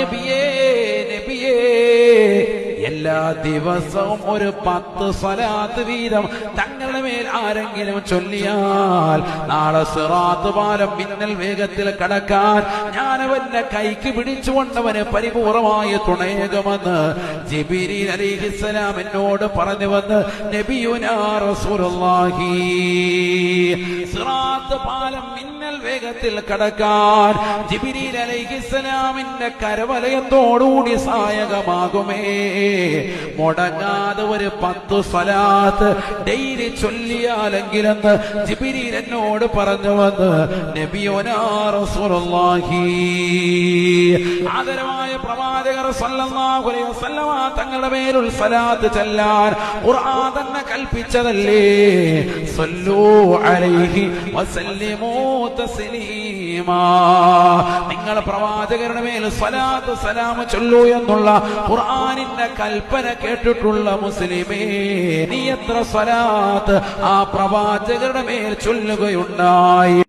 നബിയേ നബിയേ എല്ലാ ദിവസവും ഒരു 10 സ്വലാത്ത് വീതം തങ്ങളുടെ മേൽ ആരെങ്കിലും ചൊല്ലിയാൽ നാളെ സിറാത്ത് പാലം മിന്നൽ വേഗത്തിൽ കടക്കാൻ ഞാനവന്റെ കൈക്ക് പിടിച്ചുകൊണ്ടവന് പരിപൂർണമായ തുണയേകുമെന്ന് ജിബ്രീൽ അലൈഹിസ്സലാം എന്നോട് പറഞ്ഞുവന്ന് നബിയുനാ റസൂലുള്ളാഹി. സിറാത്ത് പാലം മിന്നൽ വേഗത്തിൽ കടക്കാൻ ജിബ്രീൽ അലൈഹിസ്സലാമിന്റെ കരവലയത്തോടുകൂടി സഹായകമാകുമേ. മുടങ്ങാതെ ഒരു 10 സ്വലാത്ത് ഡെയിലി ചൊല്ലിയാലെങ്കിലെന്ന് ജിബ്രീൽ എന്നോട് പറഞ്ഞു വന്ന് നബിയുനാ റസൂലുള്ളാഹി. ആദരവായ പ്രവാചകർ സല്ലല്ലാഹു അലൈഹി വസല്ലമ തങ്ങളുടെ മേൽ സ്വലാത്ത് ചൊല്ലാൻ ഖുർആൻ തന്നെ കൽപ്പിച്ചതല്ലേ. സല്ലു അലൈഹി വസല്ലിമൂ തസ്ലീമാ. നിങ്ങൾ പ്രവാചകരുടെ മേൽ സ്വലാത്ത് സലാം ചൊല്ലൂ എന്നുള്ള ഖുർആനിന്റെ കൽപ്പന കേട്ടിട്ടുള്ള മുസ്ലിമേ, നീ എത്ര സ്വലാത്ത് ആ പ്രവാചകരുടെ മേൽ ചൊല്ലുകയുണ്ടായി?